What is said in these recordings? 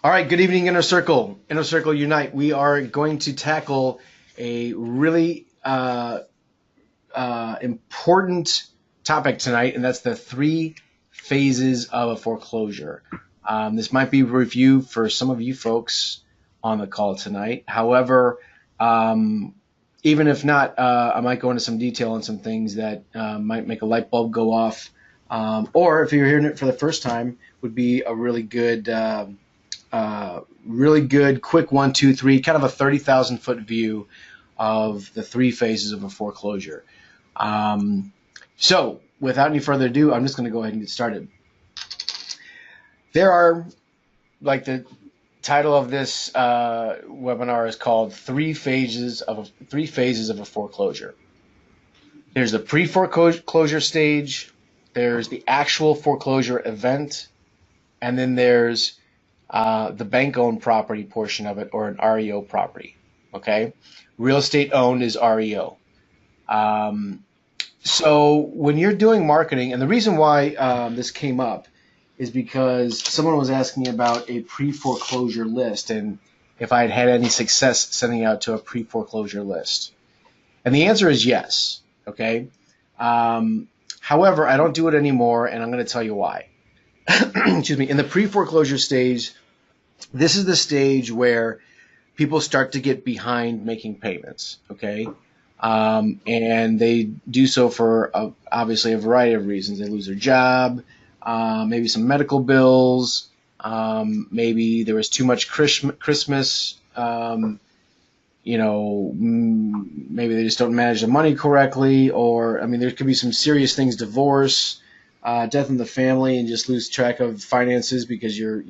All right, good evening, Inner Circle. Inner Circle Unite. We are going to tackle a really important topic tonight, and that's the three phases of a foreclosure. This might be a review for some of you folks on the call tonight. However, um, even if not, I might go into some detail on some things that might make a light bulb go off. Or if you're hearing it for the first time, would be a really good, quick one, two, three, kind of a 30,000 foot view of the three phases of a foreclosure. So, without any further ado, I'm just going to go ahead and get started. There are, like the title of this webinar is called three phases of a foreclosure. There's the pre-foreclosure stage, there's the actual foreclosure event, and then there's the bank-owned property portion of it, or an REO property. Okay, real estate owned is REO. So when you're doing marketing, and the reason why this came up is because someone was asking me about a pre-foreclosure list and if I had had any success sending out to a pre-foreclosure list. And the answer is yes. Okay. However, I don't do it anymore, and I'm going to tell you why. Excuse me. In the pre-foreclosure stage, this is the stage where people start to get behind making payments, okay? And they do so for obviously a variety of reasons. They lose their job, maybe some medical bills, maybe there was too much Christmas, maybe they just don't manage the money correctly, or, I mean, there could be some serious things, divorce, death in the family, and just lose track of finances because your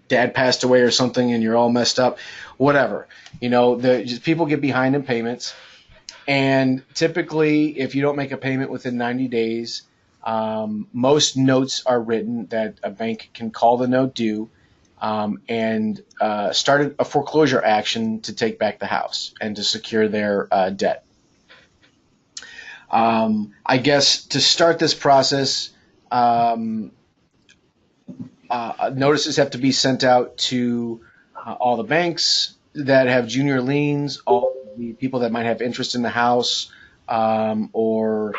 dad passed away or something and you're all messed up, whatever. Just people get behind in payments, and typically if you don't make a payment within 90 days, most notes are written that a bank can call the note due and start a foreclosure action to take back the house and to secure their debt. I guess to start this process, notices have to be sent out to all the banks that have junior liens, all the people that might have interest in the house, or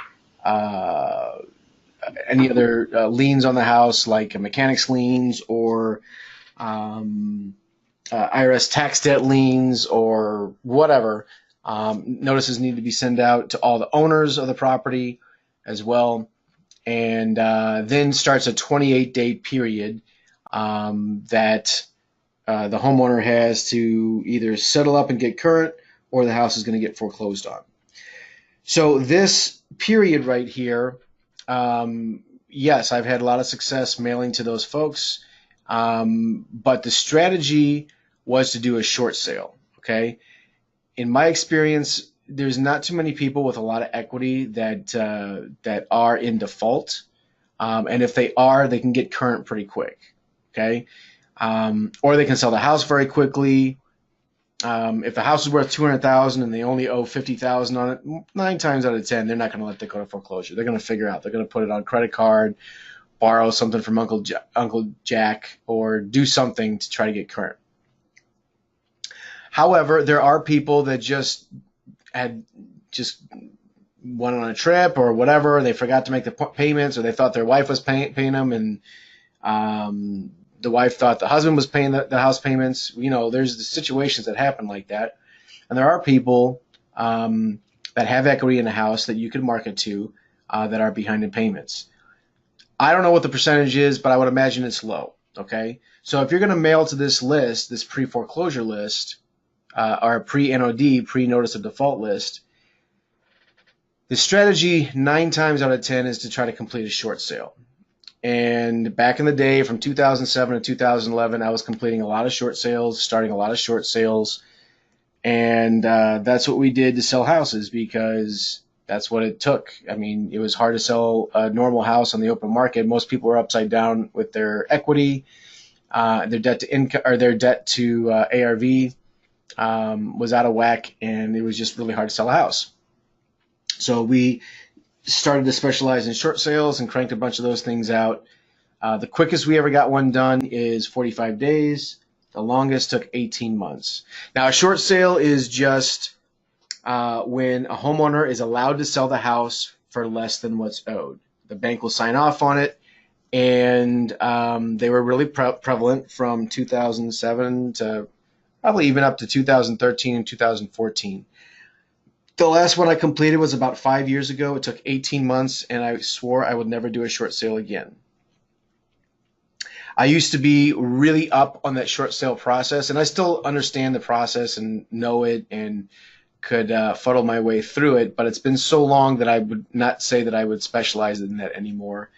any other liens on the house, like mechanics liens or IRS tax debt liens or whatever. Notices need to be sent out to all the owners of the property as well. And then starts a 28-day period that the homeowner has to either settle up and get current, or the house is going to get foreclosed on. So this period right here, yes, I've had a lot of success mailing to those folks, but the strategy was to do a short sale, okay? In my experience, there's not too many people with a lot of equity that are in default, and if they are, they can get current pretty quick, okay? Or they can sell the house very quickly. If the house is worth $200,000 and they only owe $50,000 on it, 9 times out of 10, they're not going to let that go to foreclosure. They're going to figure out. They're going to put it on credit card, borrow something from Uncle Jack, or do something to try to get current. However, there are people that just went on a trip or whatever. They forgot to make the payments, or they thought their wife was paying them, and the wife thought the husband was paying the house payments. There's the situations that happen like that. And there are people that have equity in a house that you can market to that are behind in payments. I don't know what the percentage is, but I would imagine it's low. Okay. So if you're going to mail to this list, this pre-foreclosure list, or pre-NOD, pre-notice of default list, the strategy 9 times out of 10 is to try to complete a short sale. And back in the day, from 2007 to 2011, I was completing a lot of short sales, starting a lot of short sales. And that's what we did to sell houses, because that's what it took. I mean, it was hard to sell a normal house on the open market. Most people were upside down with their equity. Their debt to income, or their debt to ARV was out of whack, and it was just really hard to sell a house. So we started to specialize in short sales and cranked a bunch of those things out. The quickest we ever got one done is 45 days. The longest took 18 months. Now, a short sale is just when a homeowner is allowed to sell the house for less than what's owed. The bank will sign off on it, and they were really prevalent from 2007 to probably even up to 2013 and 2014. The last one I completed was about 5 years ago. It took 18 months, and I swore I would never do a short sale again. I used to be really up on that short sale process, and I still understand the process and know it and could fuddle my way through it, but it's been so long that I would not say that I would specialize in that anymore.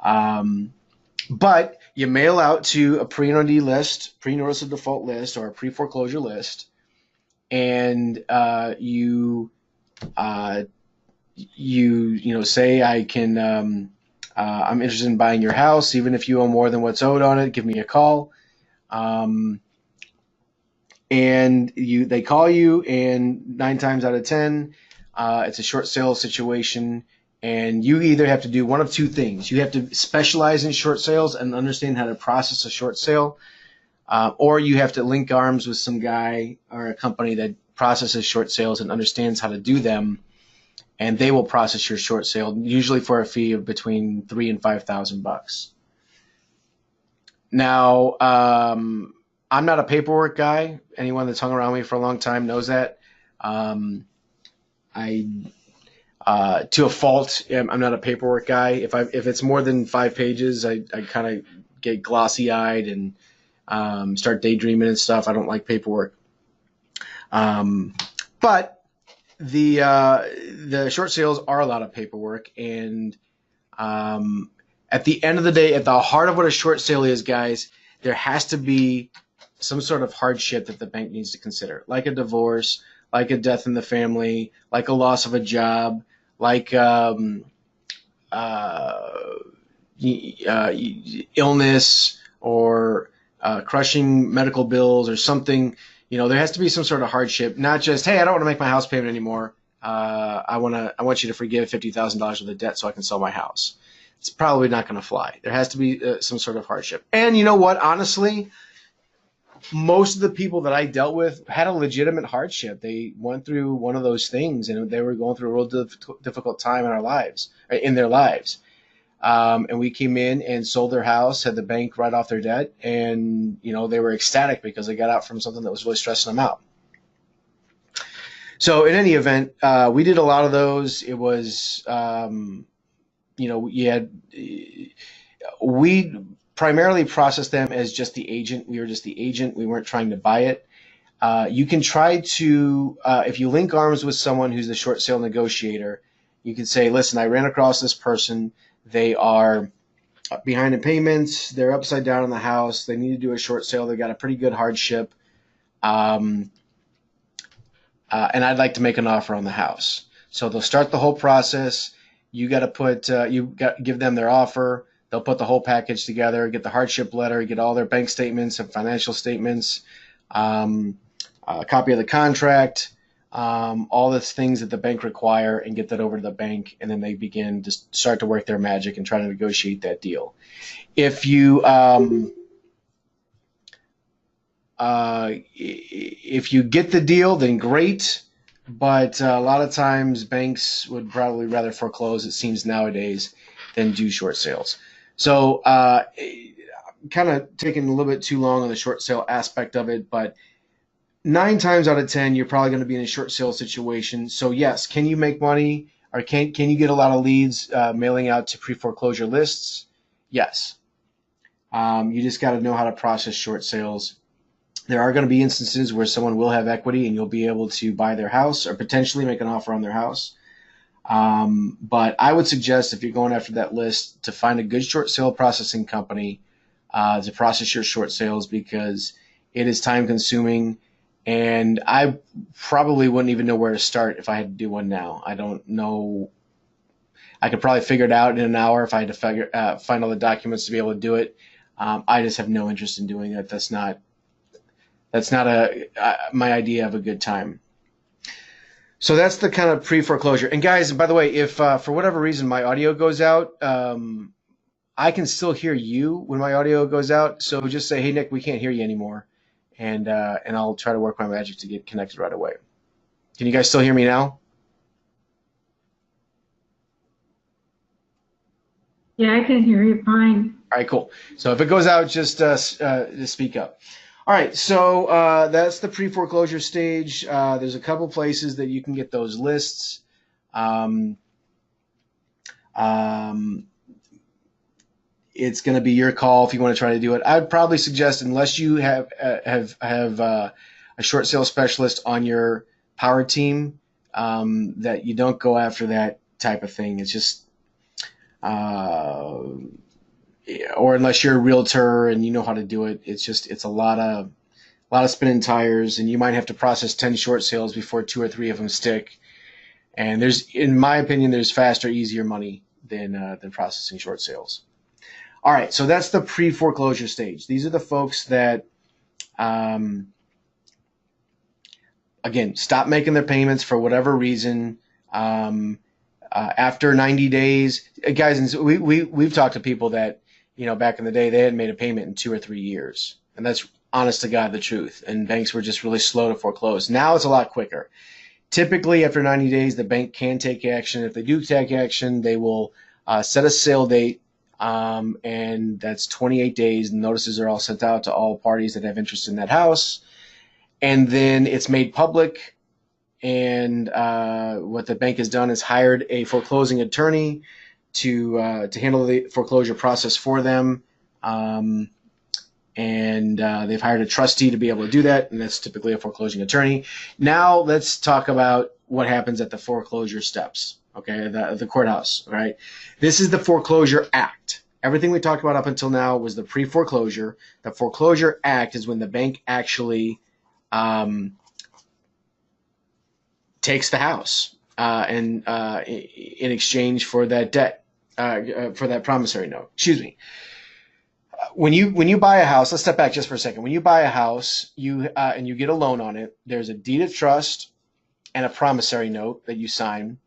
But you mail out to a pre-NOD list, pre-notice of default list, or a pre-foreclosure list, and you say I can I'm interested in buying your house, even if you owe more than what's owed on it. Give me a call. And they call you, and 9 times out of 10, it's a short sale situation, and you either have to do one of two things. You have to specialize in short sales and understand how to process a short sale, or you have to link arms with some guy or a company that processes short sales and understands how to do them, and they will process your short sale, usually for a fee of between $3,000 and $5,000. Now, I'm not a paperwork guy. Anyone that's hung around me for a long time knows that. To a fault, I'm not a paperwork guy. If it's more than 5 pages, I kind of get glossy-eyed and start daydreaming and stuff. I don't like paperwork. But the short sales are a lot of paperwork, and at the end of the day, at the heart of what a short sale is, guys, there has to be some sort of hardship that the bank needs to consider, like a divorce, like a death in the family, like a loss of a job, like illness or crushing medical bills or something. There has to be some sort of hardship, not just, hey, I don't want to make my house payment anymore. I want you to forgive $50,000 worth of debt so I can sell my house. It's probably not going to fly. There has to be some sort of hardship. And you know what? Honestly, most of the people that I dealt with had a legitimate hardship. They went through one of those things, and they were going through a real difficult time in their lives. And we came in and sold their house, had the bank write off their debt, and they were ecstatic because they got out from something that was really stressing them out. So in any event, we did a lot of those. It was we primarily processed them as just the agent. We were just the agent. We weren't trying to buy it. You can try to, if you link arms with someone who's the short sale negotiator, you can say, listen, I ran across this person. They are behind in payments. They're upside down in the house. They need to do a short sale. They got a pretty good hardship. And I'd like to make an offer on the house. So they'll start the whole process. You got to give them their offer. They'll put the whole package together, get the hardship letter, get all their bank statements and financial statements, a copy of the contract, all the things that the bank require, and get that over to the bank. And then they begin to start to work their magic and try to negotiate that deal. If you get the deal, then great. But a lot of times banks would probably rather foreclose, it seems nowadays, than do short sales. So kind of taking a little bit too long on the short sale aspect of it, but 9 times out of 10, you're probably going to be in a short sale situation. So yes, can you make money, or can you get a lot of leads mailing out to pre-foreclosure lists? Yes. You just got to know how to process short sales. There are going to be instances where someone will have equity and you'll be able to buy their house or potentially make an offer on their house. But I would suggest, if you're going after that list, to find a good short sale processing company to process your short sales, because it is time consuming, and I probably wouldn't even know where to start if I had to do one now. I don't know. I could probably figure it out in an hour if I had to find all the documents to be able to do it. I just have no interest in doing that. That's not my idea of a good time. So that's the kind of pre-foreclosure. And guys, by the way, if for whatever reason my audio goes out, I can still hear you when my audio goes out. So just say, "Hey Nick, we can't hear you anymore," and I'll try to work my magic to get connected right away. Can you guys still hear me now? Yeah, I can hear you fine. All right, cool. So if it goes out, just speak up. All right, so that's the pre-foreclosure stage. There's a couple places that you can get those lists. Um, um, it's going to be your call if you want to try to do it. I'd probably suggest, unless you have a short sale specialist on your power team, that you don't go after that type of thing. It's just uh, or unless you're a realtor and you know how to do it, it's a lot of spinning tires, and you might have to process 10 short sales before two or three of them stick. And in my opinion, there's faster, easier money than processing short sales. All right, so that's the pre-foreclosure stage. These are the folks that, um, again, stop making their payments for whatever reason. After 90 days, guys, we've talked to people that, back in the day, they hadn't made a payment in 2 or 3 years. And that's honest to God the truth. And banks were just really slow to foreclose. Now it's a lot quicker. Typically, after 90 days, the bank can take action. If they do take action, they will set a sale date, and that's 28 days. Notices are all sent out to all parties that have interest in that house. And then it's made public. And what the bank has done is hired a foreclosing attorney to handle the foreclosure process for them. And they've hired a trustee to be able to do that, and that's typically a foreclosing attorney. Now let's talk about what happens at the foreclosure steps, okay, the courthouse, right? This is the Foreclosure Act. Everything we talked about up until now was the pre-foreclosure. The Foreclosure Act is when the bank actually takes the house and in exchange for that debt, for that promissory note. Excuse me. When you buy a house, let's step back just for a second. When you buy a house, and you get a loan on it, there's a deed of trust and a promissory note that you sign.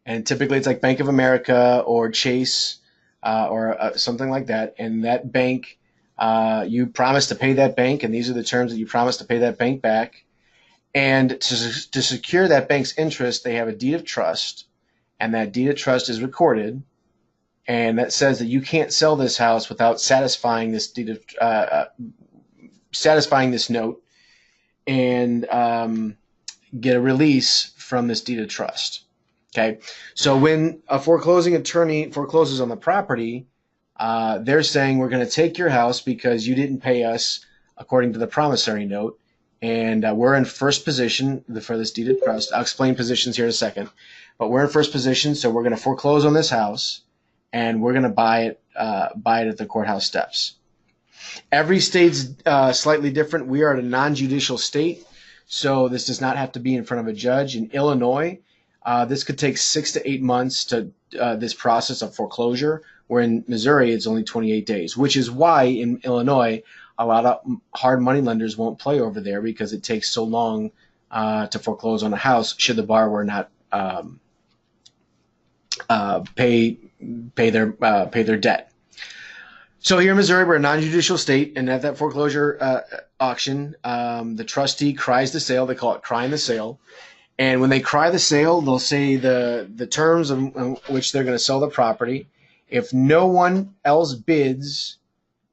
And typically it's like Bank of America or Chase or something like that. And that bank, you promise to pay that bank, and these are the terms that you promise to pay that bank back. And to secure that bank's interest, they have a deed of trust, and that deed of trust is recorded. And that says that you can't sell this house without satisfying this deed of satisfying this note and get a release from this deed of trust. Okay, so when a foreclosing attorney forecloses on the property, they're saying we're going to take your house because you didn't pay us according to the promissory note, and we're in first position for this deed of trust. I'll explain positions here in a second, but we're in first position, so we're going to foreclose on this house, and we're going to buy it at the courthouse steps. Every state's slightly different. We are a non-judicial state, so this does not have to be in front of a judge. In Illinois, this could take 6 to 8 months to this process of foreclosure, where in Missouri it's only 28 days, which is why in Illinois a lot of hard money lenders won't play over there, because it takes so long to foreclose on a house should the borrower not pay their debt. So here in Missouri, we're a non-judicial state, and at that foreclosure auction, the trustee cries the sale. They call it crying the sale. And when they cry the sale, they'll say the terms in which they're going to sell the property. If no one else bids,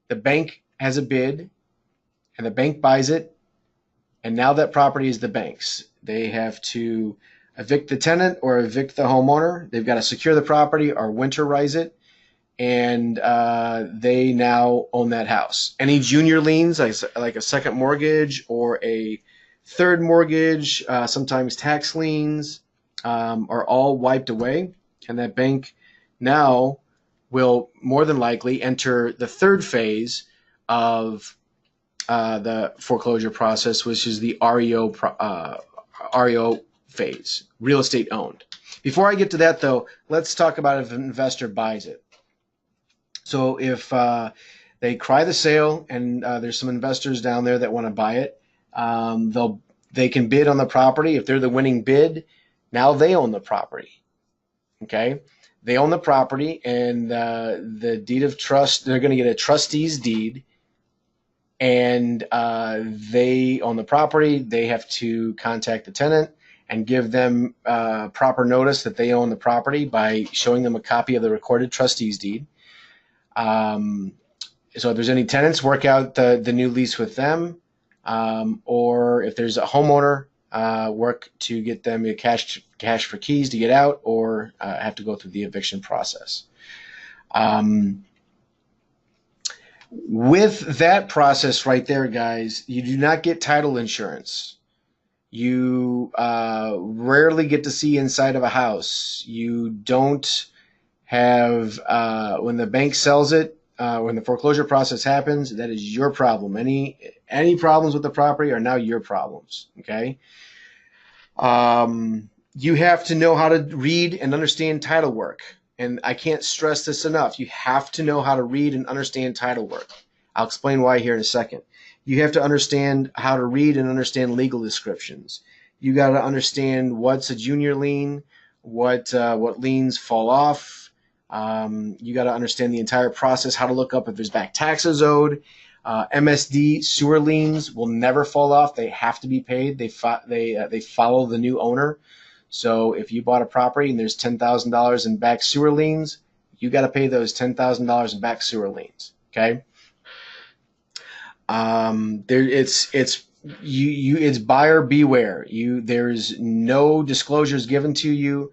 the bank has a bid, and the bank buys it, and now that property is the bank's. They have to evict the tenant or evict the homeowner. They've got to secure the property or winterize it, and they now own that house. Any junior liens, like a second mortgage or a third mortgage, sometimes tax liens, are all wiped away, and that bank now will more than likely enter the third phase of the foreclosure process, which is the REO phase, real estate owned. Before I get to that, though, let's talk about if an investor buys it. So if they cry the sale and there's some investors down there that want to buy it, they can bid on the property. If they're the winning bid, now they own the property. Okay, they own the property, and the deed of trust. They're going to get a trustee's deed, and they own the property. They have to contact the tenant and give them proper notice that they own the property by showing them a copy of the recorded trustee's deed. So if there's any tenants, work out the new lease with them, or if there's a homeowner, work to get them cash for keys to get out, or have to go through the eviction process. With that process right there, guys, you do not get title insurance. You rarely get to see inside of a house. You don't have, when the bank sells it, when the foreclosure process happens, that is your problem. Any problems with the property are now your problems. Okay. You have to know how to read and understand title work. And I can't stress this enough. You have to know how to read and understand title work. I'll explain why here in a second. You have to understand how to read and understand legal descriptions. You got to understand what's a junior lien, what liens fall off. You got to understand the entire process, how to look up if there's back taxes owed. MSD sewer liens will never fall off. They have to be paid. They follow the new owner. So if you bought a property and there's $10,000 in back sewer liens, you got to pay those $10,000 in back sewer liens. Okay. It's buyer beware. There's no disclosures given to you.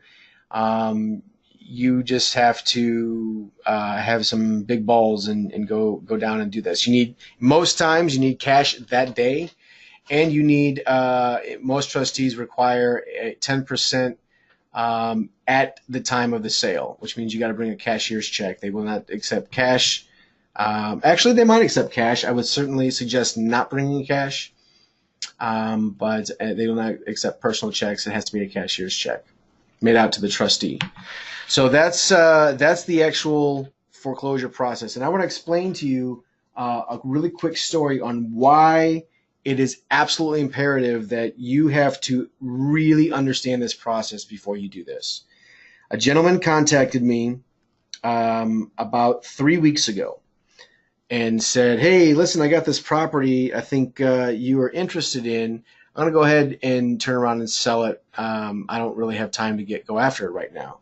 You just have to have some big balls and go down and do this. Most times you need cash that day, and you need most trustees require 10% at the time of the sale, which means you got to bring a cashier's check. They will not accept cash. Actually, they might accept cash. I would certainly suggest not bringing cash, but they will not accept personal checks. It has to be a cashier's check made out to the trustee. So that's the actual foreclosure process. And I want to explain to you a really quick story on why it is absolutely imperative that you have to really understand this process before you do this. A gentleman contacted me about 3 weeks ago and said, "Hey, listen, I got this property I think you are interested in. I'm going to go ahead and turn around and sell it. I don't really have time to go after it right now."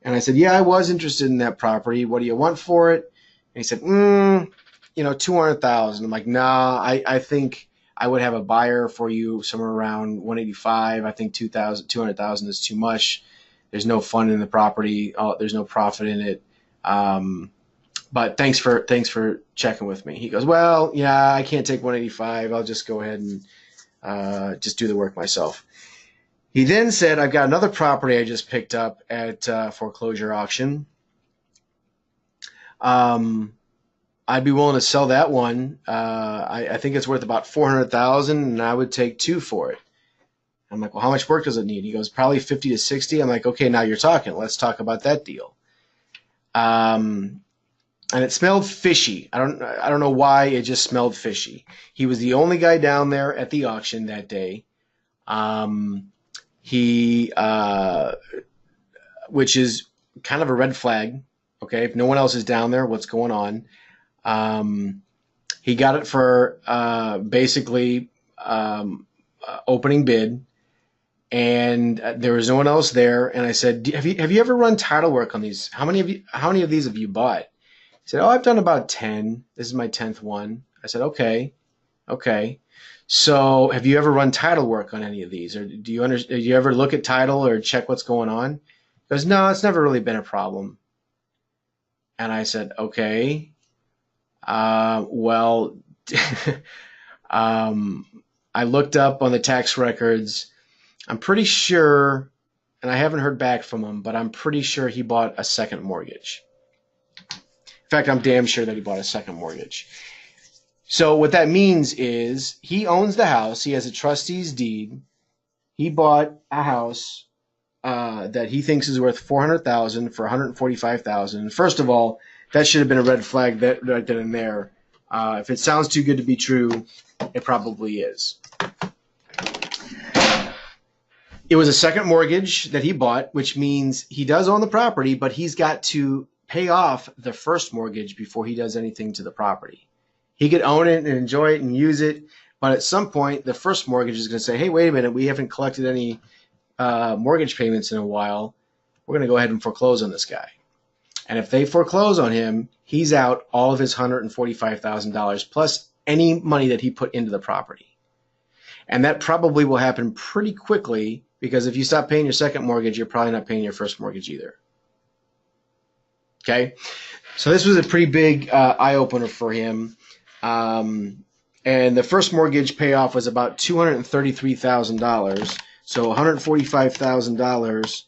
And I said, "Yeah, I was interested in that property. What do you want for it?" And he said, $200,000. I'm like, "Nah, I think I would have a buyer for you somewhere around 185. I think 200,000 is too much. There's no fun in the property. There's no profit in it. But thanks for checking with me." He goes, "Well, yeah, I can't take 185. I'll just go ahead and just do the work myself." He then said, "I've got another property I just picked up at foreclosure auction. I'd be willing to sell that one. I think it's worth about 400,000, and I would take two for it." I'm like, "Well, how much work does it need?" He goes, "Probably 50 to 60. I'm like, "Okay, now you're talking. Let's talk about that deal." And it smelled fishy. I don't know why, it just smelled fishy. He was the only guy down there at the auction that day. Which is kind of a red flag. Okay, if no one else is down there, what's going on? He got it for basically opening bid, and there was no one else there. And I said, "Have you ever run title work on these? How many of these have you bought?" He said, "Oh, I've done about 10. This is my 10th one." I said, "Okay. So have you ever run title work on any of these? Or do you ever look at title or check what's going on?" He goes, "No, it's never really been a problem." And I said, "Okay. Well, I looked up on the tax records. I'm pretty sure, and I haven't heard back from him, but I'm pretty sure he bought a second mortgage. In fact, I'm damn sure that he bought a second mortgage." So what that means is he owns the house. He has a trustee's deed. He bought a house that he thinks is worth 400,000 for 145,000. First of all, that should have been a red flag right then and there. If it sounds too good to be true, it probably is. It was a second mortgage that he bought, which means he does own the property, but he's got to pay off the first mortgage before he does anything to the property. He could own it and enjoy it and use it, but at some point, the first mortgage is going to say, hey, wait a minute, we haven't collected any mortgage payments in a while. We're going to go ahead and foreclose on this guy. And if they foreclose on him, he's out all of his $145,000 plus any money that he put into the property. And that probably will happen pretty quickly, because if you stop paying your second mortgage, you're probably not paying your first mortgage either. Okay? So this was a pretty big eye-opener for him. And the first mortgage payoff was about $233,000. So $145,000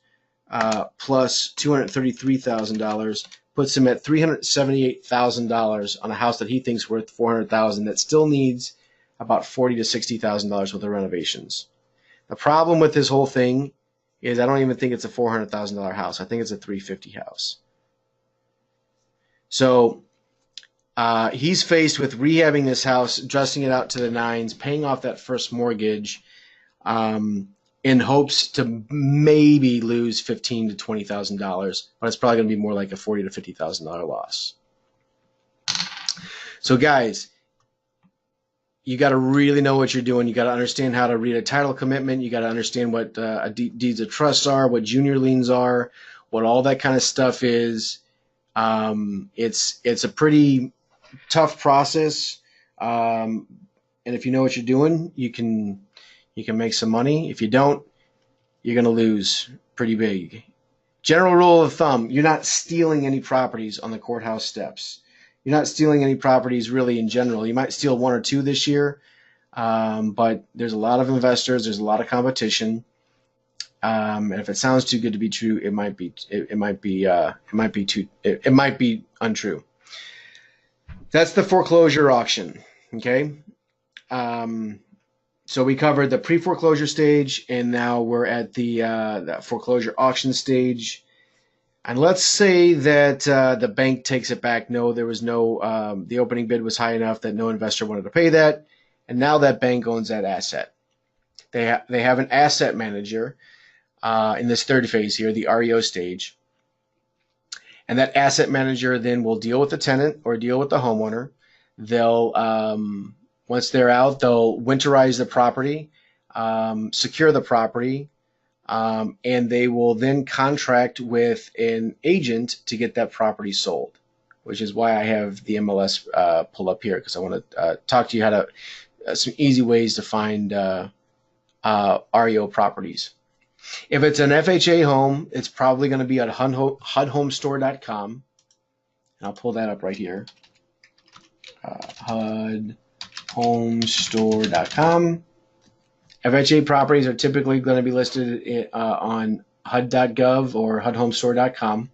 plus $233,000 puts him at $378,000 on a house that he thinks worth $400,000 that still needs about $40,000 to $60,000 worth of renovations. The problem with this whole thing is I don't even think it's a $400,000 house. I think it's a $350,000 house. So he's faced with rehabbing this house, adjusting it out to the nines, paying off that first mortgage, in hopes to maybe lose $15,000 to $20,000, but it's probably going to be more like a $40,000 to $50,000 loss. So guys, you got to really know what you're doing. You got to understand how to read a title commitment. You got to understand what deeds of trust are, what junior liens are, what all that kind of stuff is. It's a pretty tough process, and if you know what you're doing, you can make some money. If you don't, you're going to lose pretty big. General rule of thumb, you're not stealing any properties on the courthouse steps. You're not stealing any properties really in general. You might steal one or two this year, but there's a lot of investors. There's a lot of competition. And if it sounds too good to be true, it might be untrue. That's the foreclosure auction. Okay. So we covered the pre-foreclosure stage, and now we're at the that foreclosure auction stage. And let's say that the bank takes it back. No, there was no, the opening bid was high enough that no investor wanted to pay that. And now that bank owns that asset. They have an asset manager in this third phase here, the REO stage. And that asset manager then will deal with the tenant or deal with the homeowner. They'll, once they're out, they'll winterize the property, secure the property, and they will then contract with an agent to get that property sold, which is why I have the MLS pull up here, because I want to talk to you how to some easy ways to find REO properties. If it's an FHA home, it's probably going to be at HUDHomestore.com, and I'll pull that up right here. HUDHomestore.com. FHA properties are typically going to be listed on HUD.gov or HUDHomestore.com.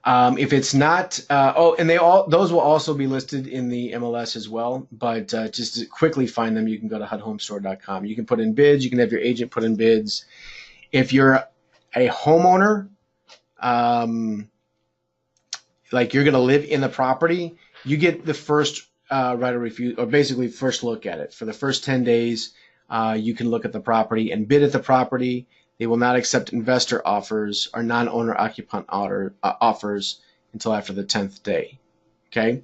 If it's not, and those will also be listed in the MLS as well. But just to quickly find them, you can go to HUDHomestore.com. You can put in bids. You can have your agent put in bids. If you're a homeowner, like you're going to live in the property, you get the first right of refusal, or basically first look at it. For the first 10 days, you can look at the property and bid at the property. They will not accept investor offers or non-owner occupant offers until after the 10th day. Okay.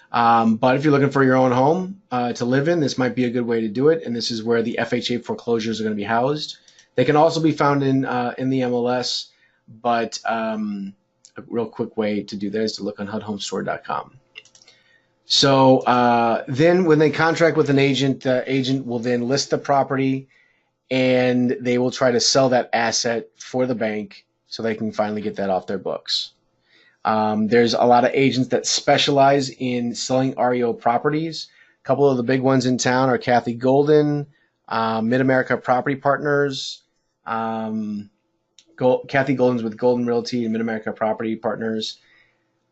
But if you're looking for your own home to live in, this might be a good way to do it. And this is where the FHA foreclosures are going to be housed. They can also be found in the MLS, but a real quick way to do that is to look on HUDHomestore.com. So then when they contract with an agent, the agent will then list the property, and they will try to sell that asset for the bank so they can finally get that off their books. There's a lot of agents that specialize in selling REO properties. A couple of the big ones in town are Kathy Golden, Mid-America Property Partners. Kathy Golden's with Golden Realty and Mid-America Property Partners.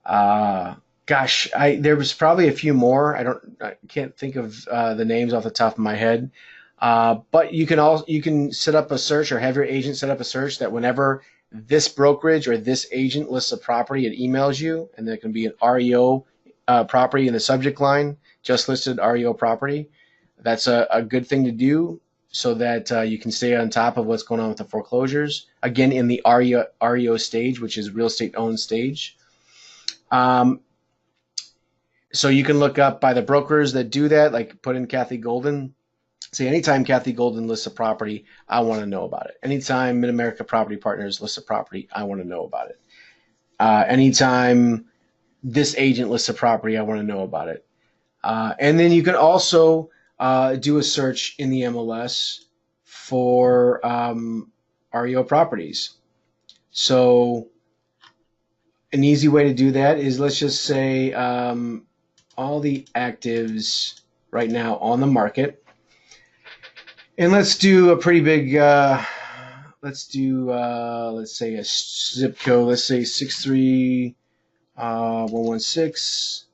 There was probably a few more. I can't think of the names off the top of my head. But you can set up a search, or have your agent set up a search that whenever this brokerage or this agent lists a property, it emails you, and there can be an REO property in the subject line, just listed REO property. That's a good thing to do. so that you can stay on top of what's going on with the foreclosures. Again, in the REO stage, which is real estate owned stage. Um, so you can look up by the brokers that do that, like put in Kathy Golden. Say anytime Kathy Golden lists a property, I want to know about it. Anytime Mid America Property Partners lists a property, I want to know about it. Anytime this agent lists a property, I want to know about it. And then you can also do a search in the MLS for REO properties. So an easy way to do that is, let's just say all the actives right now on the market. And let's do a pretty big, let's say a zip code, let's say 63116,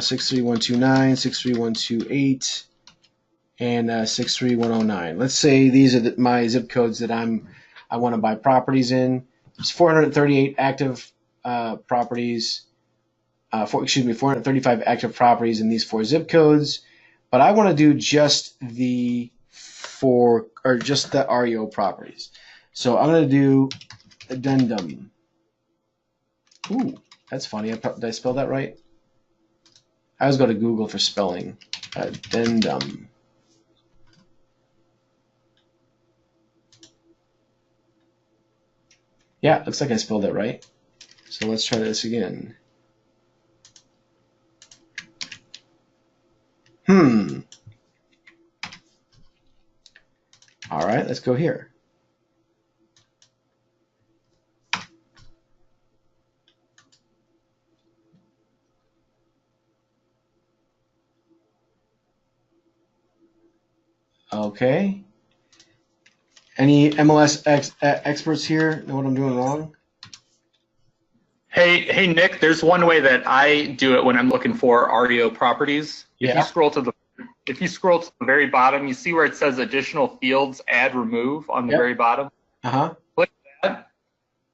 63129, 63128, and 63109. Let's say these are my zip codes that I want to buy properties in. There's 438 active properties, 435 active properties in these 4 zip codes. But I want to do just the REO properties. So I'm going to do addendum. Ooh, that's funny. Did I spell that right? I always go to Google for spelling. Addendum. Yeah, looks like I spelled it right. So let's try this again. All right, let's go here. Okay. Any MLS experts here know what I'm doing wrong? Hey, Nick, there's one way that I do it when I'm looking for REO properties. If you Yeah. scroll to the very bottom, you see where it says additional fields, add, remove on the very bottom. Click that,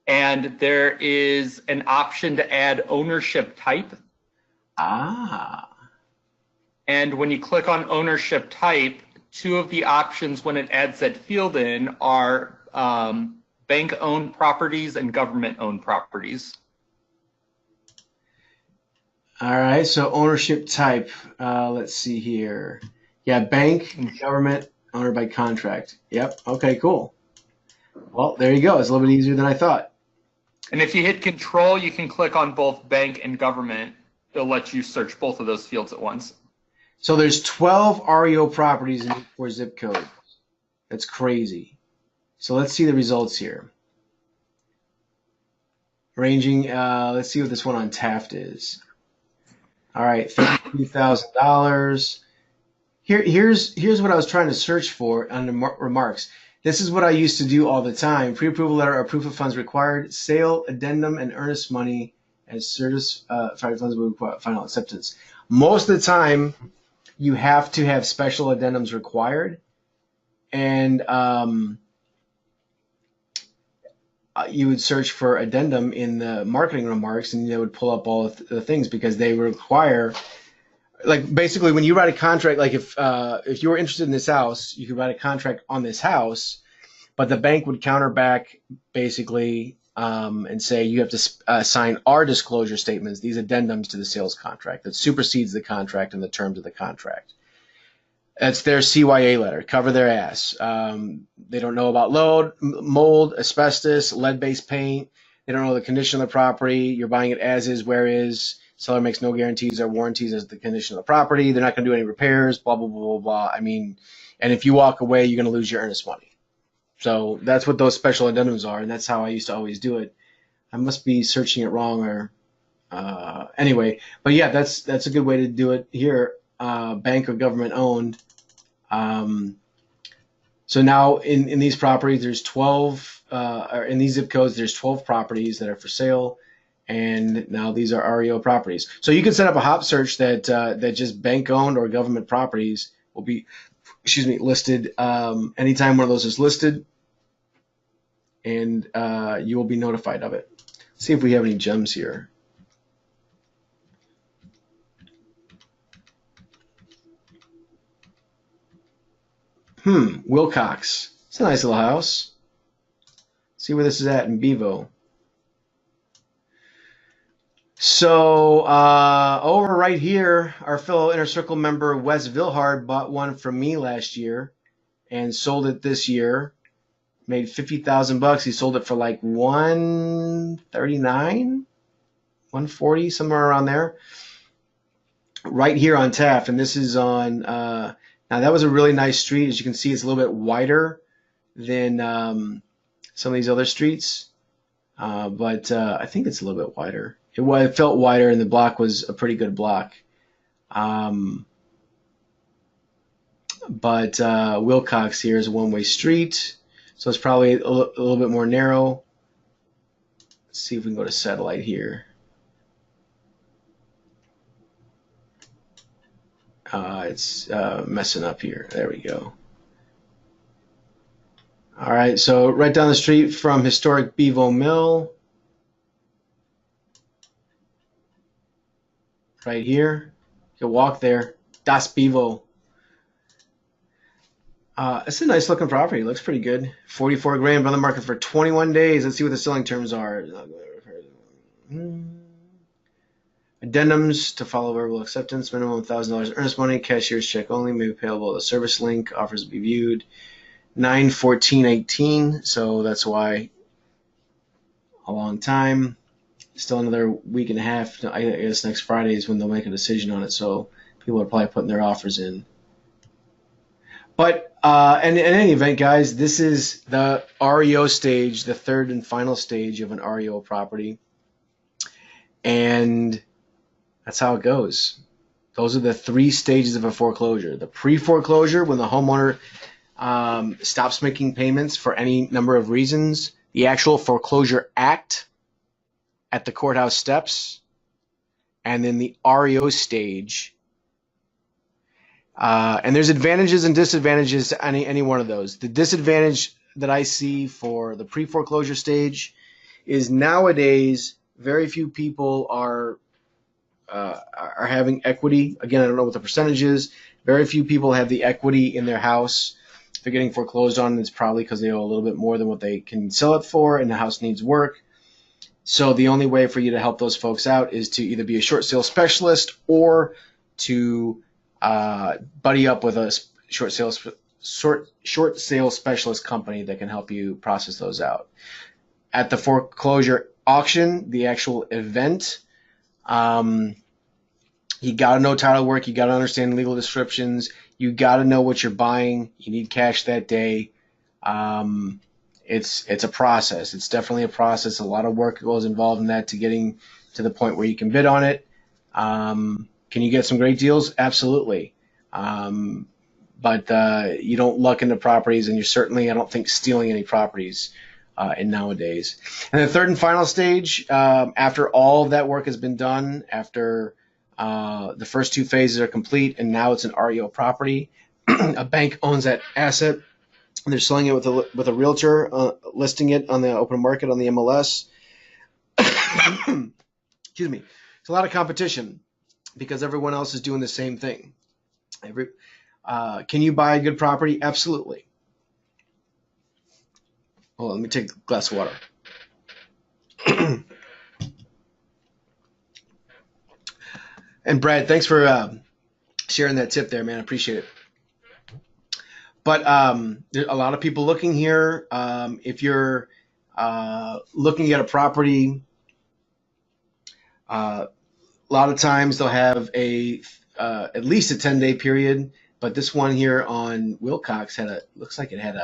and there is an option to add ownership type. And when you click on ownership type, 2 of the options when it adds that field in are bank-owned properties and government-owned properties. All right, so ownership type. Let's see here. Yeah, bank, government, owner by contract. Yep. Okay, cool. Well, there you go. It's a little bit easier than I thought. And if you hit control, you can click on both bank and government. It'll let you search both of those fields at once. So there's 12 REO properties in 4 zip codes. That's crazy. So let's see the results here. Ranging, let's see what this one on Taft is. All right, $32,000. Here's what I was trying to search for under remarks. This is what I used to do all the time. Pre-approval letter or proof of funds required. Sale, addendum, and earnest money as certified funds will require final acceptance. Most of the time, you have to have special addendums required, and you would search for addendum in the marketing remarks, and they would pull up all the things because they require, like, basically when you write a contract, like if you were interested in this house, you could write a contract on this house, but the bank would counter back basically and say you have to sign our disclosure statements, these addendums to the sales contract that supersedes the contract and the terms of the contract. That's their CYA letter. Cover their ass. They don't know about load, mold, asbestos, lead-based paint. They don't know the condition of the property. You're buying it as is, where is. Seller makes no guarantees or warranties as to the condition of the property. They're not going to do any repairs, blah, blah, blah, blah, blah. I mean, and if you walk away, you're going to lose your earnest money. So that's what those special addendums are, and that's how I used to always do it. I must be searching it wrong, or anyway. But yeah, that's a good way to do it here. Bank or government owned. So now in these properties, there's 12, or in these zip codes, there's 12 properties that are for sale. And now these are REO properties. So you can set up a hop search that just bank owned or government properties will be, listed anytime one of those is listed, and you will be notified of it. Let's see if we have any gems here. Wilcox. It's a nice little house. See where this is at in Bevo. So over right here, our fellow Inner Circle member Wes Vilhard bought one from me last year and sold it this year. Made $50,000. He sold it for like $139, $140, somewhere around there. Right here on Taft, and this is on. Now that was a really nice street. As you can see, it's a little bit wider than some of these other streets, but I think it's a little bit wider. It felt wider, and the block was a pretty good block. But Wilcox here is a one-way street, so it's probably a little bit more narrow. Let's see if we can go to satellite here. It's messing up here. There we go. All right, so right down the street from historic Bevo Mill. Right here. You can walk there. Das Bevo. It's a nice looking property. It looks pretty good. 44 grand on the market for 21 days. Let's see what the selling terms are. Addendums to follow verbal acceptance. Minimum $1,000 earnest money. Cashier's check only. May be payable at the service link. Offers to be viewed. 9/14/18. So that's why a long time. Still another week and a half. I guess next Friday is when they'll make a decision on it. So people are probably putting their offers in. But in any event, guys, this is the REO stage, the third and final stage of an REO property. And that's how it goes. Those are the three stages of a foreclosure. The pre-foreclosure, when the homeowner stops making payments for any number of reasons. The actual foreclosure act at the courthouse steps. And then the REO stage. And there's advantages and disadvantages to any one of those. The disadvantage that I see for the pre-foreclosure stage is nowadays very few people are having equity. Again, I don't know what the percentage is. Very few people have the equity in their house. If they're getting foreclosed on, it's probably because they owe a little bit more than what they can sell it for, and the house needs work. So the only way for you to help those folks out is to either be a short sale specialist or to buddy up with a short sale specialist company that can help you process those out. At the foreclosure auction, the actual event, you got to know title work. You got to understand legal descriptions. You got to know what you're buying. You need cash that day. It's a process. It's definitely a process. A lot of work goes involved in that to getting to the point where you can bid on it. Can you get some great deals? Absolutely. But you don't luck into properties, and you're certainly, I don't think, stealing any properties in nowadays. And the third and final stage, after all of that work has been done, after the first two phases are complete, and now it's an REO property, a bank owns that asset, and they're selling it with a realtor, listing it on the open market on the MLS. Excuse me. It's a lot of competition because everyone else is doing the same thing. Can you buy a good property? Absolutely. Hold on, let me take a glass of water. And Brad, thanks for sharing that tip there, man. I appreciate it. But there's a lot of people looking here. If you're looking at a property, a lot of times they'll have at least a 10-day period. But this one here on Wilcox looks like it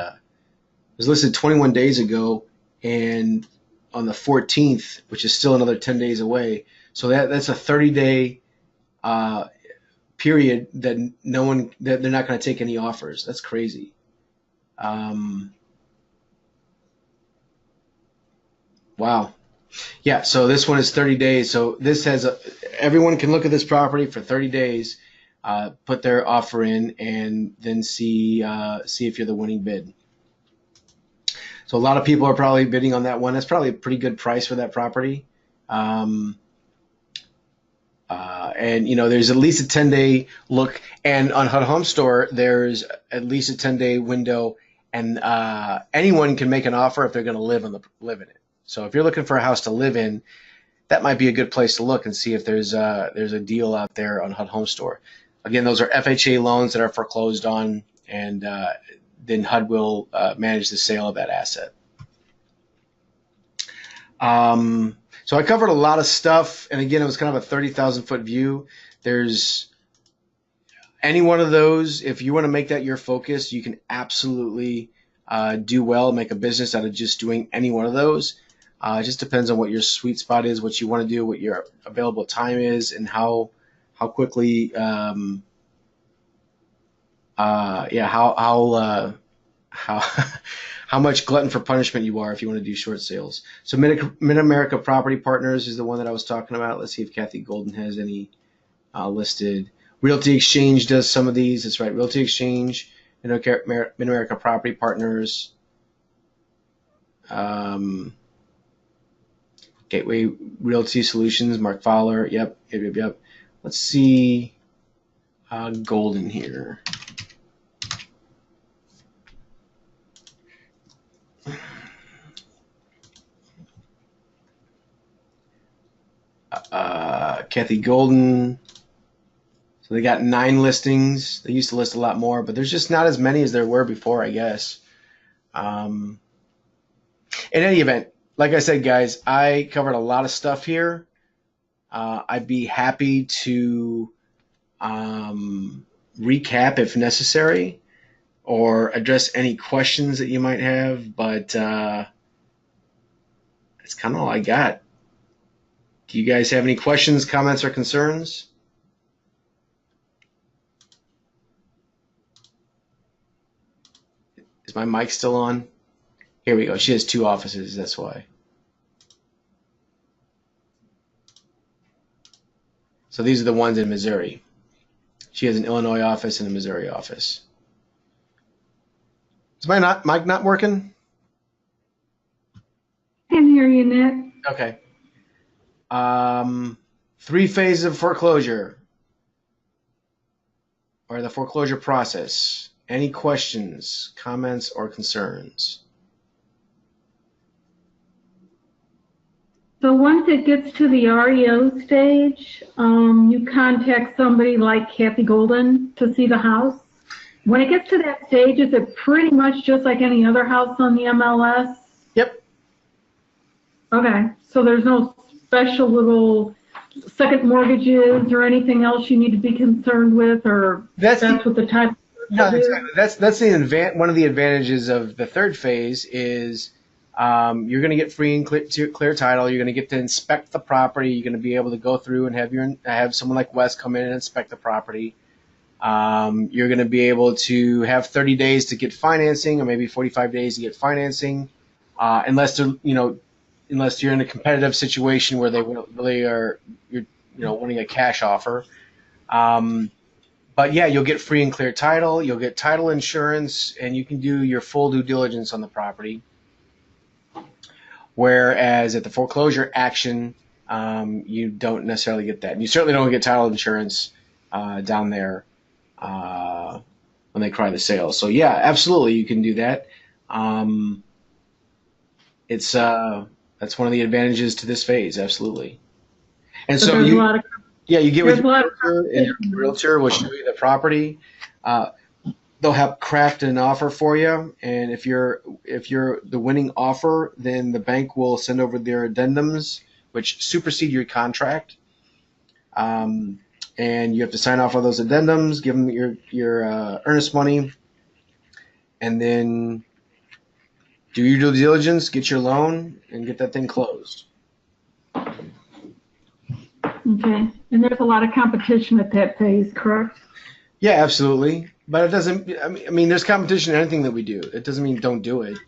was listed 21 days ago, and on the 14th, which is still another 10 days away. So that's a 30-day period that they're not going to take any offers. That's crazy. Wow. Yeah, so this one is 30 days. So this has everyone can look at this property for 30 days, put their offer in, and then see if you're the winning bid. So a lot of people are probably bidding on that one. That's probably a pretty good price for that property. And there's at least a 10-day look, and on HUD Home Store there's at least a 10-day window, and anyone can make an offer if they're going to live in it. So if you're looking for a house to live in, that might be a good place to look and see if there's a deal out there on HUD Home Store. Again, those are FHA loans that are foreclosed on, and then HUD will manage the sale of that asset. So I covered a lot of stuff, and again, it was kind of a 30,000-foot view. There's any one of those. If you want to make that your focus, you can absolutely do well, make a business out of just doing any one of those. It just depends on what your sweet spot is, what you want to do, what your available time is, and how quickly, how much glutton for punishment you are if you want to do short sales. So Mid-America Property Partners is the one that I was talking about. Let's see if Kathy Golden has any listed. Realty Exchange does some of these. That's right, Realty Exchange, Mid-America Property Partners, Gateway Realty Solutions, Mark Fowler. Yep. Let's see Golden here. Kathy Golden. So they got 9 listings. They used to list a lot more, but there's just not as many as there were before, I guess. In any event, like I said, guys, I covered a lot of stuff here. I'd be happy to recap if necessary or address any questions that you might have, but that's kind of all I got. Do you guys have any questions, comments, or concerns? Is my mic still on? Here we go. She has 2 offices, that's why. So these are the ones in Missouri. She has an Illinois office and a Missouri office. Is my mic not working? I can hear you, Nick. Okay. 3 phases of foreclosure, or the foreclosure process. Any questions, comments, or concerns? So once it gets to the REO stage, you contact somebody like Kathy Golden to see the house. When it gets to that stage, is it pretty much just like any other house on the MLS? Yep. Okay, so there's no special little second mortgages or anything else you need to be concerned with, or that's what the type. No, exactly. That's one of the advantages of the 3rd phase is you're going to get free and clear title. You're going to get to inspect the property. You're going to be able to go through and have someone like Wes come in and inspect the property. You're going to be able to have 30 days to get financing, or maybe 45 days to get financing, unless you're in a competitive situation where they really are, you're wanting a cash offer. But yeah, you'll get free and clear title. You'll get title insurance, and you can do your full due diligence on the property. Whereas at the foreclosure action, you don't necessarily get that. And you certainly don't get title insurance down there when they cry the sale. So yeah, absolutely, you can do that. That's one of the advantages to this phase, absolutely. And so you get with your realtor, and your realtor will show you the property. They'll help craft an offer for you, and if you're the winning offer, then the bank will send over their addendums, which supersede your contract. And you have to sign off on those addendums, give them your earnest money, and then do your due diligence, get your loan, and get that thing closed. Okay, and there's a lot of competition at that phase, correct? Yeah, absolutely. But it doesn't. I mean, there's competition in anything that we do. It doesn't mean don't do it.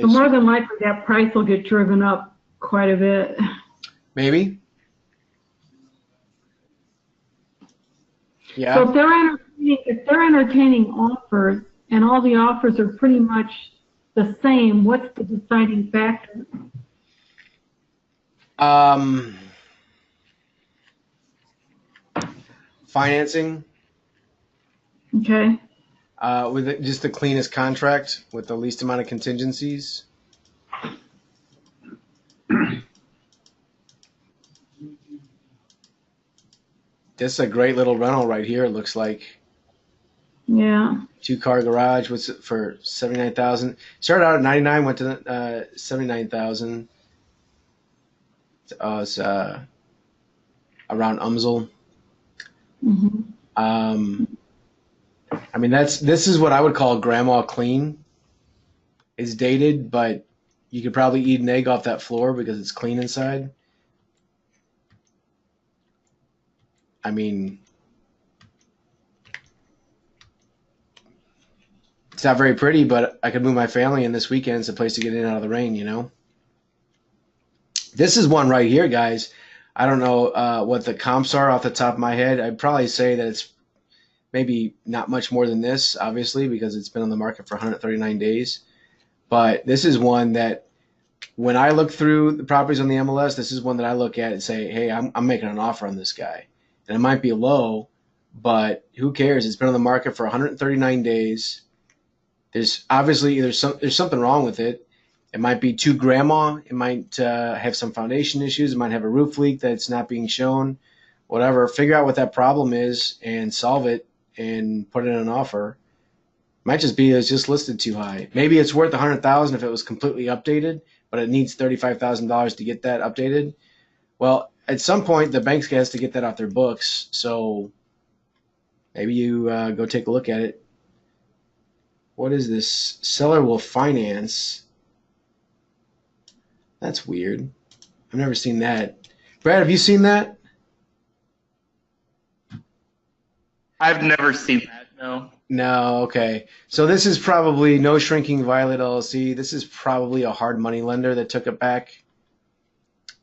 So more than likely, that price will get driven up quite a bit. Maybe. Yeah. So if they're entertaining offers and all the offers are pretty much the same, what's the deciding factor? financing. Okay. With just the cleanest contract with the least amount of contingencies. This is a great little rental right here. It looks like. Yeah. 2-car garage was for 79,000. Started out at 99, went to 79,000. It's around Umsel. Mm-hmm. I mean, this is what I would call grandma clean. It's dated, but you could probably eat an egg off that floor because it's clean inside. I mean, it's not very pretty, but I could move my family in this weekend. It's a place to get in and out of the rain, you know? This is one right here, guys. I don't know what the comps are off the top of my head. I'd probably say that it's maybe not much more than this, obviously, because it's been on the market for 139 days. But this is one that when I look through the properties on the MLS, this is one that I look at and say, hey, I'm making an offer on this guy. And it might be low, but who cares? It's been on the market for 139 days. There's obviously there's something wrong with it. It might be too grandma. It might have some foundation issues. It might have a roof leak that's not being shown. Whatever. Figure out what that problem is and solve it and put in an offer. Might just be it's just listed too high. Maybe it's worth $100,000 if it was completely updated, but it needs $35,000 to get that updated. Well, at some point the bank has to get that off their books. So maybe you go take a look at it. What is this? Seller will finance. That's weird. I've never seen that. Brad, have you seen that? I've never seen that, no. No, okay. So this is probably No Shrinking Violet LLC. This is probably a hard money lender that took it back.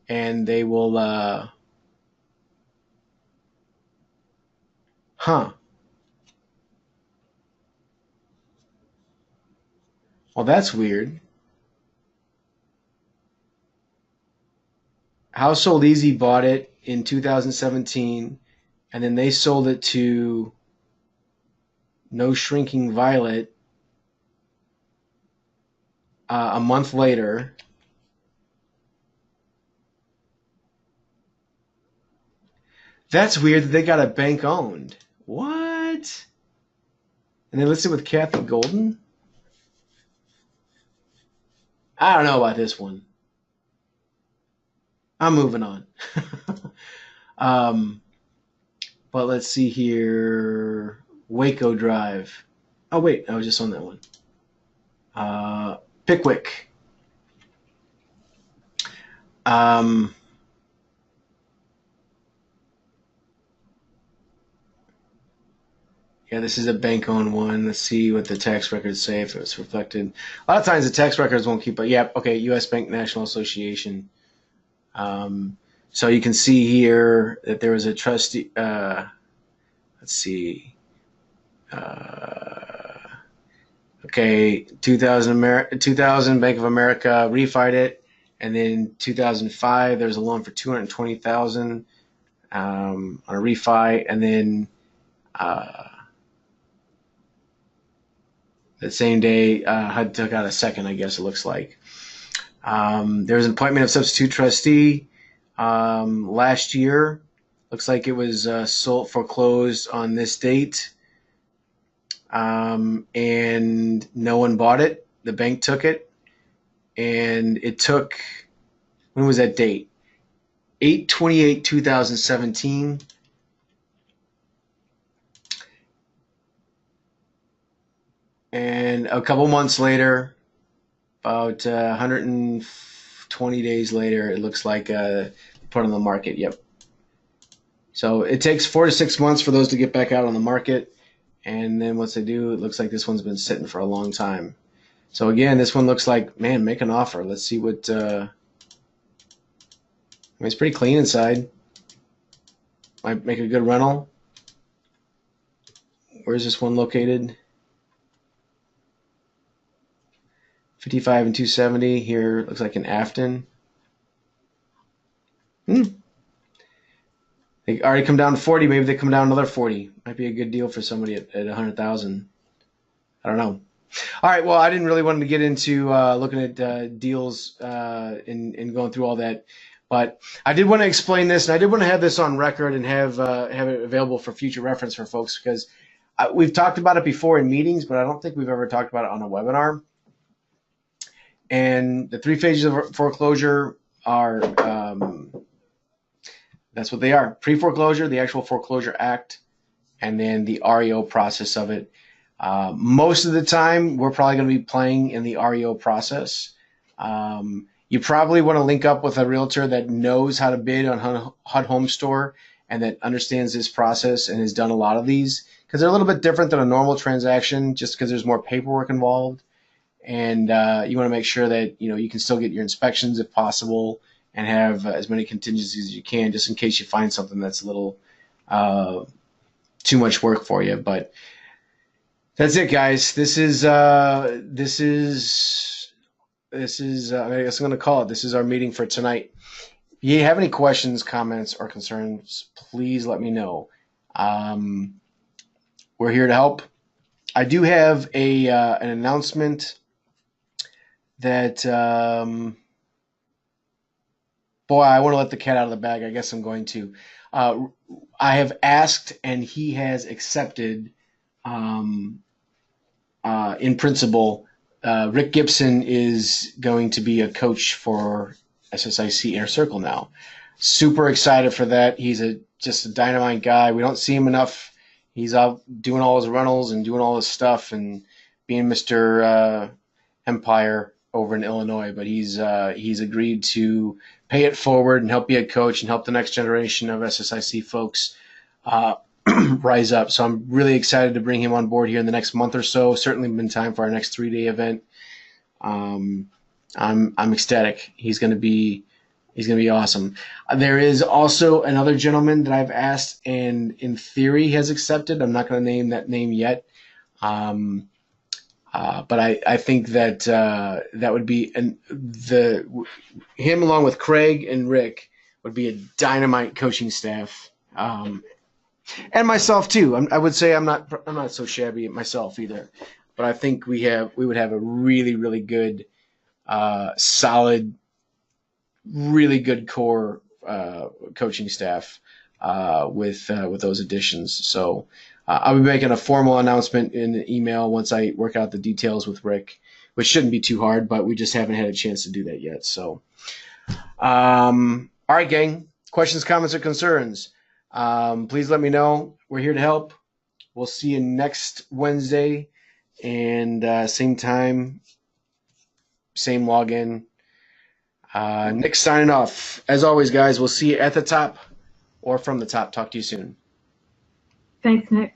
And they will, Well, that's weird. Household Easy bought it in 2017, and then they sold it to No Shrinking Violet a month later. That's weird that they got a bank owned. What? And they listed with Kathy Golden? I don't know about this one. I'm moving on. But let's see here. Waco Drive. Oh, wait. I was just on that one. Pickwick. Yeah, this is a bank-owned one. Let's see what the tax records say if it was reflected. A lot of times the tax records won't keep it. Yeah, okay, U.S. Bank National Association. So you can see here that there was a trustee. Let's see. Okay, 2000 Bank of America refied it, and then 2005 there was a loan for $220,000 on a refi, and then that same day HUD took out a second, I guess it looks like. There was an appointment of substitute trustee last year. Looks like it was foreclosed on this date. And no one bought it. The bank took it. And it took, when was that date? 8/28/2017. And a couple months later, about 120 days later, it looks like put on the market. Yep. So it takes 4 to 6 months for those to get back out on the market. And then once they do, it looks like this one's been sitting for a long time. So again, this one looks like, man, make an offer. Let's see what, I mean, it's pretty clean inside. Might make a good rental. Where's this one located? 55 and 270 here. Looks like in Afton. They already come down 40. Maybe they come down another 40. Might be a good deal for somebody at 100,000. I don't know. All right. Well, I didn't really want to get into looking at deals and going through all that, but I did want to explain this, and I did want to have this on record and have it available for future reference for folks, because we've talked about it before in meetings, but I don't think we've ever talked about it on a webinar. And the 3 phases of foreclosure are that's what they are: pre-foreclosure, the actual foreclosure act, and then the REO process of it. Most of the time, we're probably going to be playing in the REO process. You probably want to link up with a realtor that knows how to bid on HUD Home Store and that understands this process and has done a lot of these, because they're a little bit different than a normal transaction, just because there's more paperwork involved. And you want to make sure that you can still get your inspections if possible, and have as many contingencies as you can, just in case you find something that's a little too much work for you. But that's it, guys. This is I guess I'm going to call it. This is our meeting for tonight. If you have any questions, comments, or concerns, please let me know. We're here to help. I do have an announcement that, boy, I want to let the cat out of the bag. I guess I'm going to. I have asked, and he has accepted, in principle. Rick Gibson is going to be a coach for SSIC Inner Circle now. Super excited for that. He's just a dynamite guy. We don't see him enough. He's out doing all his rentals and doing all his stuff and being Mr. Empire over in Illinois. But he's agreed to pay it forward and help be a coach and help the next generation of SSIC folks rise up. So I'm really excited to bring him on board here in the next month or so. Certainly in time for our next 3-day event. I'm ecstatic. He's going to be awesome. There is also another gentleman that I've asked and in theory has accepted. I'm not going to name that name yet. But I think that that would be him along with Craig and Rick would be a dynamite coaching staff. And myself too. I would say I'm not so shabby myself either, but I think we would have a really, really good, solid, really good core coaching staff with those additions. So I'll be making a formal announcement in an email once I work out the details with Rick, which shouldn't be too hard, but we just haven't had a chance to do that yet. So, all right, gang. Questions, comments, or concerns? Please let me know. We're here to help. We'll see you next Wednesday, and same time, same login. Nick signing off. As always, guys, we'll see you at the top or from the top. Talk to you soon. Thanks, Nick.